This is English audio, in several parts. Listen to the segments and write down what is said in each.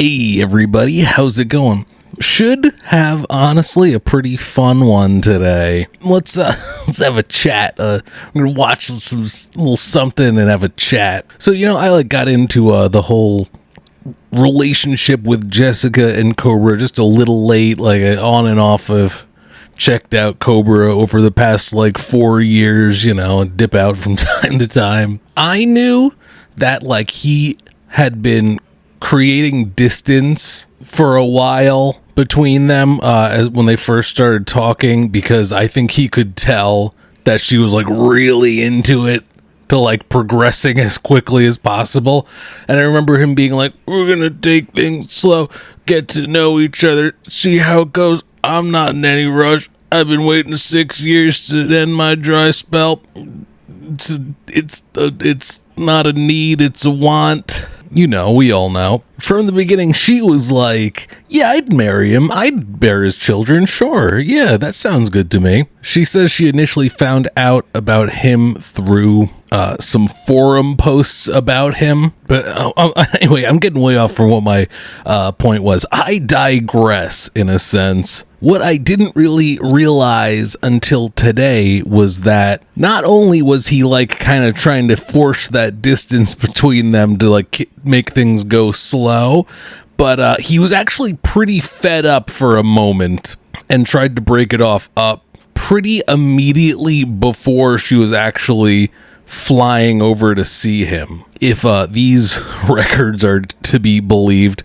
Hey everybody, how's it going? Should have honestly a pretty fun one today. Let's have a chat. We're gonna watch some little something and have a chat. So I got into the whole relationship with Jessica and Cobra just a little late, on and off of. Checked out Cobra over the past 4 years, dip out from time to time. I knew that he had been creating distance for a while between them when they first started talking, because I think he could tell that she was really into it, to progressing as quickly as possible. And I remember him being like, we're gonna take things slow, get to know each other, see how it goes. I'm not in any rush. I've been waiting 6 years to end my dry spell. It's not a need, it's a want. We all know. From the beginning, she was like, yeah, I'd marry him. I'd bear his children. Sure. Yeah, that sounds good to me. She says she initially found out about him through some forum posts about him. But anyway, I'm getting way off from what my point was. I digress in a sense. What I didn't really realize until today was that not only was he kind of trying to force that distance between them to make things go slow, but he was actually pretty fed up for a moment and tried to break it off up pretty immediately before she was actually flying over to see him. If these records are to be believed,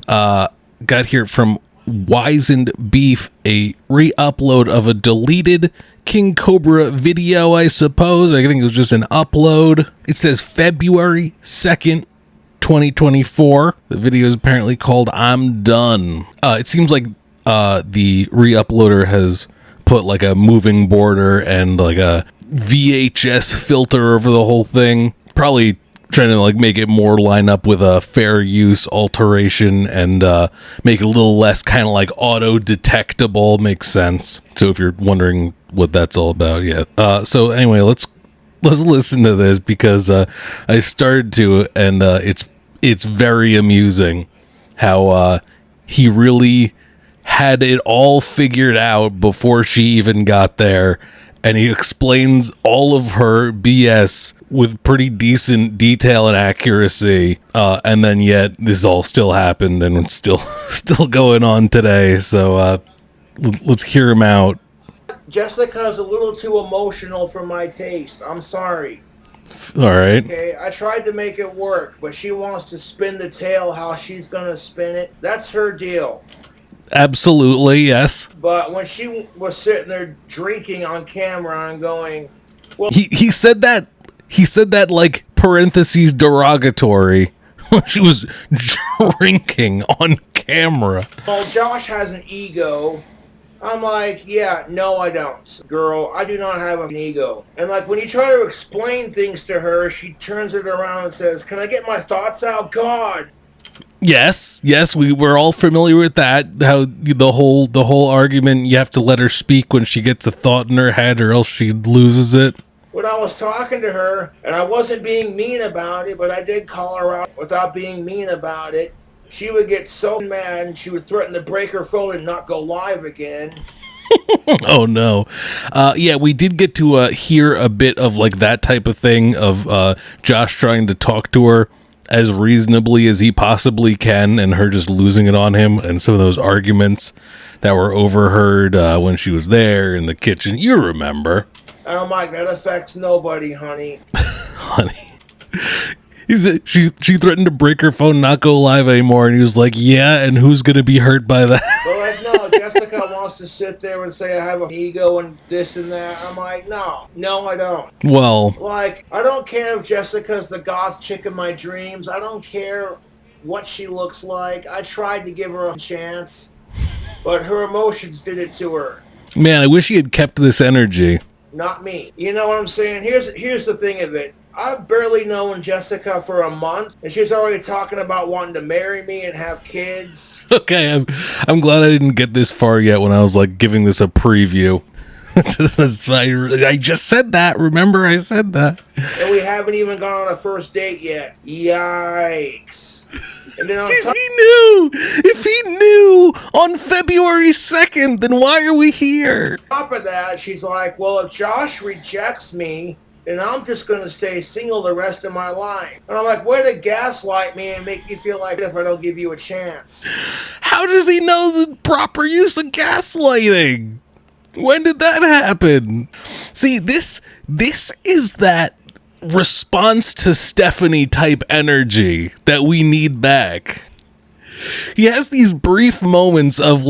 got here from Wizened Beef, a re-upload of a deleted King Cobra video, I suppose. I think it was just an upload. It says February 2nd, 2024. The video is apparently called I'm Done. It seems like the re-uploader has put a moving border and a VHS filter over the whole thing. Probably trying to make it more line up with a fair use alteration and make it a little less kind of auto detectable. Makes sense. So if you're wondering what that's all about, yeah. So anyway, let's listen to this, because I started to, and it's very amusing how he really had it all figured out before she even got there, and he explains all of her BS with pretty decent detail and accuracy, and then yet this all still happened and it's still going on today. So let's hear him out. Jessica's a little too emotional for my taste. I'm sorry. All right. Okay, I tried to make it work, but she wants to spin the tale how she's gonna spin it. That's her deal. Absolutely, yes. But when she was sitting there drinking on camera and going, well, he said that parentheses derogatory when she was drinking on camera. Well, Josh has an ego. I'm like, yeah, no, I don't. Girl, I do not have an ego. And when you try to explain things to her, she turns it around and says, can I get my thoughts out? God. Yes, we were all familiar with that. How the whole argument, you have to let her speak when she gets a thought in her head or else she loses it. When I was talking to her, and I wasn't being mean about it, but I did call her out without being mean about it, she would get so mad and she would threaten to break her phone and not go live again. Oh no. Yeah, we did get to hear a bit of that type of thing of Josh trying to talk to her as reasonably as he possibly can, and her just losing it on him, and some of those arguments that were overheard when she was there in the kitchen. You remember. And I'm like, that affects nobody, honey. Honey. He said she threatened to break her phone, not go live anymore, and he was like, yeah, and who's going to be hurt by that? But no, Jessica wants to sit there and say I have an ego and this and that. I'm like, no, I don't. Well, I don't care if Jessica's the goth chick in my dreams. I don't care what she looks like. I tried to give her a chance, but her emotions did it to her. Man, I wish he had kept this energy. Not me. You know what I'm saying? Here's the thing of it. I've barely known Jessica for a month, and she's already talking about wanting to marry me and have kids. Okay, I'm glad I didn't get this far yet when I was giving this a preview. I just said that. Remember, I said that. And we haven't even gone on a first date yet. Yikes. And then on If he knew on February 2nd, then why are we here? top of that, she's like, well, if Josh rejects me, then I'm just going to stay single the rest of my life. And I'm like, way to gaslight me and make me feel like if I don't give you a chance. How does he know the proper use of gaslighting? When did that happen? See, this is that response to Stephanie type energy that we need back. He has these brief moments of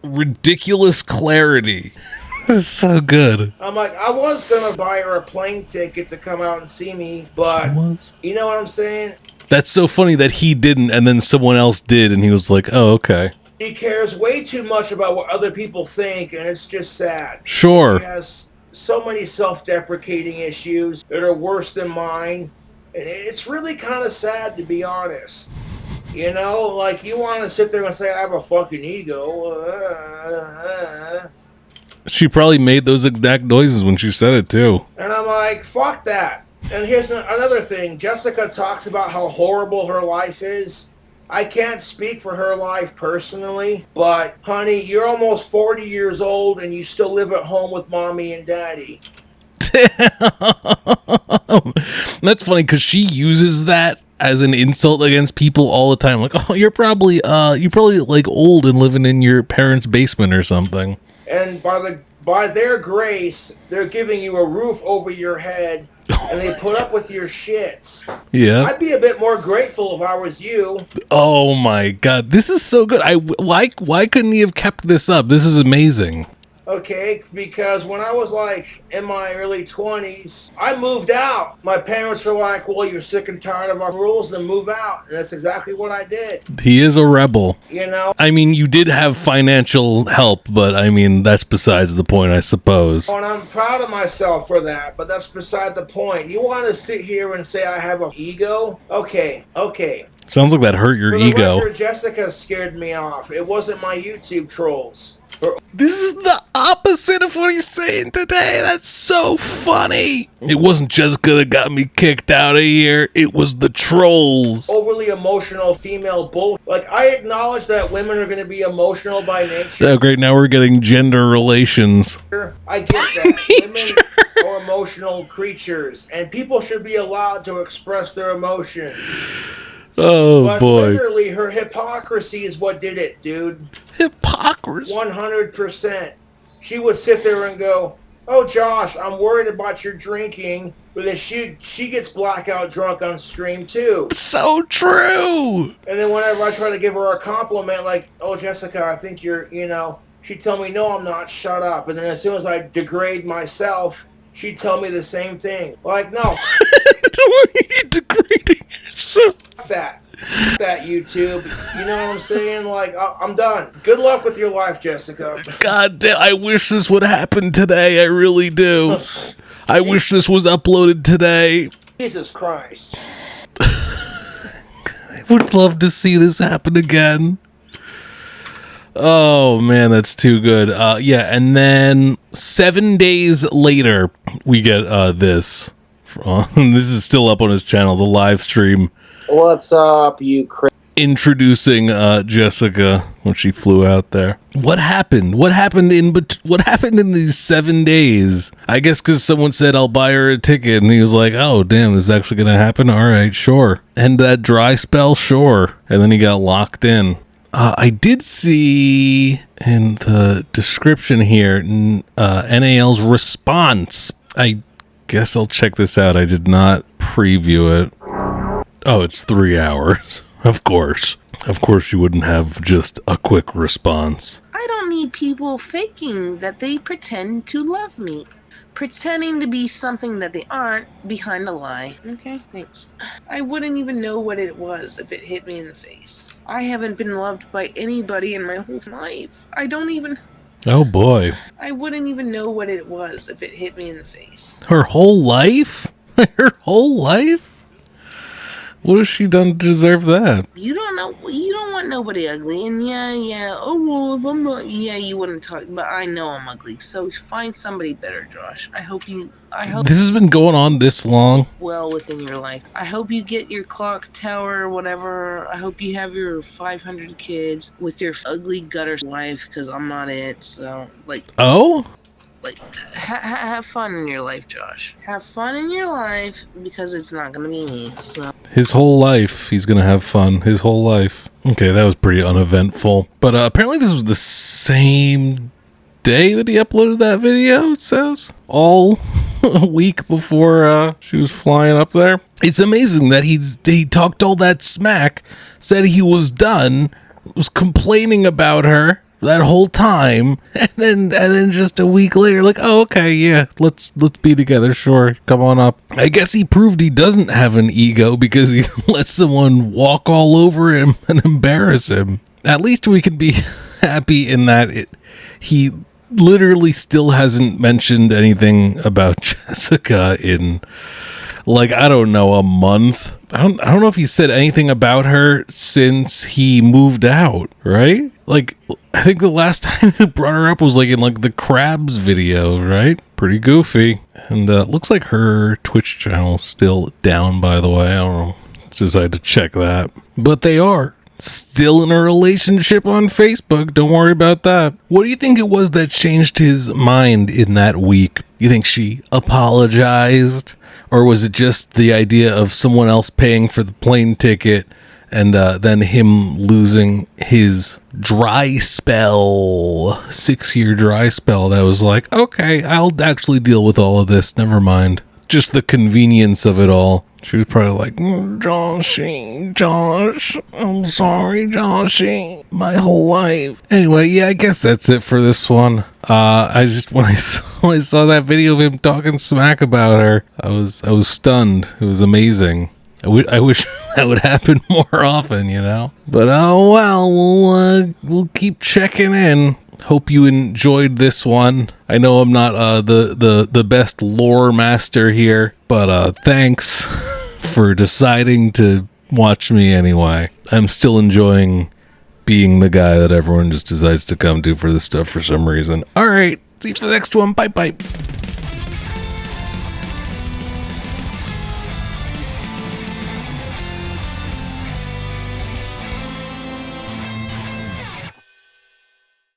ridiculous clarity. It's so good. I'm like, I was going to buy her a plane ticket to come out and see me, but you know what I'm saying? That's so funny that he didn't and then someone else did and he was like, oh, okay. She cares way too much about what other people think, and it's just sad. Sure. She has so many self-deprecating issues that are worse than mine, and it's really kind of sad, to be honest. You know, like, you want to sit there and say, I have a fucking ego. She probably made those exact noises when she said it, too. And I'm like, fuck that. And here's another thing. Jessica talks about how horrible her life is. I can't speak for her life personally, but, honey, you're almost 40 years old and you still live at home with mommy and daddy. That's funny because she uses that as an insult against people all the time. Like, oh, you're probably like old and living in your parents' basement or something. And by their grace, they're giving you a roof over your head, and they put up with your shits. Yeah. I'd be a bit more grateful if I was you. Oh my god, this is so good. Why couldn't he have kept this up? This is amazing. Okay, because when I was like in my early 20s, I moved out. My parents were like, well, you're sick and tired of our rules, then move out. And that's exactly what I did. He is a rebel. You know? I mean, you did have financial help, but I mean, that's besides the point, I suppose. And I'm proud of myself for that, but that's beside the point. You want to sit here and say I have an ego? Okay. Sounds like that hurt your ego. Record, Jessica scared me off. It wasn't my YouTube trolls. This is the opposite of what he's saying today. That's so funny. It wasn't Jessica that got me kicked out of here. It was the trolls. Overly emotional female bull. Like, I acknowledge that women are going to be emotional by nature. Oh, great. Now we're getting gender relations. I get that. Women are emotional creatures, and people should be allowed to express their emotions. Oh, but boy. Literally, her hypocrisy is what did it, dude. Hypocrisy? 100%. She would sit there and go, oh, Josh, I'm worried about your drinking. But then she gets blackout drunk on stream, too. So true. And then whenever I try to give her a compliment, like, oh, Jessica, I think you're, she'd tell me, no, I'm not, shut up. And then as soon as I degrade myself, she'd tell me the same thing. Like, no. Degrading yourself. That YouTube, you know what I'm saying? Like, I'm done. Good luck with your life, Jessica. God damn, I wish this would happen today. I really do. I wish this was uploaded today. Jesus Christ. I would love to see this happen again. Oh, man, that's too good. Yeah, and then 7 days later, we get this. This is still up on his channel, the live stream. What's up, you introducing Jessica when she flew out there. What happened? What happened in these 7 days? I guess because someone said I'll buy her a ticket, and he was like, "Oh, damn, this is actually gonna happen. All right, sure." And that dry spell, sure. And then he got locked in. I did see in the description here NAL's response. I guess I'll check this out. I did not preview it. Oh, it's 3 hours. Of course. Of course you wouldn't have just a quick response. I don't need people faking that they pretend to love me. Pretending to be something that they aren't behind a lie. Okay, thanks. I wouldn't even know what it was if it hit me in the face. I haven't been loved by anybody in my whole life. I don't even... Oh boy. I wouldn't even know what it was if it hit me in the face. Her whole life? Her whole life? What has she done to deserve that? You don't you don't want nobody ugly. And yeah. Oh well, if I'm not, you wouldn't talk. But I know I'm ugly, so find somebody better, Josh. I hope This has been going on this long. well within your life. I hope you get your clock tower or whatever. I hope you have your 500 kids with your ugly gutter wife, because I'm not it. So have fun in your life, Josh. Have fun in your life, because it's not gonna be me. So his whole life, he's gonna have fun. His whole life. Okay, that was pretty uneventful. But apparently this was the same day that he uploaded that video, it says. All a week before she was flying up there. It's amazing that he talked all that smack, said he was done, was complaining about her that whole time, and then just a week later, like, oh, okay, yeah, let's be together, sure, come on up. I guess he proved he doesn't have an ego because he let someone walk all over him and embarrass him. At least we can be happy in that he literally still hasn't mentioned anything about Jessica in, like, I don't know, a month. I don't know if he said anything about her since he moved out, right? Like, I think the last time he brought her up was like in like the crabs video, right? Pretty goofy. And looks like her Twitch channel's still down, by the way. I don't know. Decided to check that. But they are still in a relationship on Facebook. Don't worry about that. What do you think it was that changed his mind in that week? You think she apologized? Or was it just the idea of someone else paying for the plane ticket and then him losing his dry spell, 6-year dry spell that was like, okay, I'll actually deal with all of this. Never mind. Just the convenience of it all. She was probably like, Josh, I'm sorry, Joshy, my whole life. Anyway, yeah, I guess that's it for this one. I just, when I saw that video of him talking smack about her, I was stunned. It was amazing. I wish that would happen more often, you know? But oh well, we'll keep checking in. Hope you enjoyed this one. I know I'm not the best lore master here, but thanks for deciding to watch me anyway. I'm still enjoying being the guy that everyone just decides to come to for this stuff for some reason. All right, see you for the next one. Bye.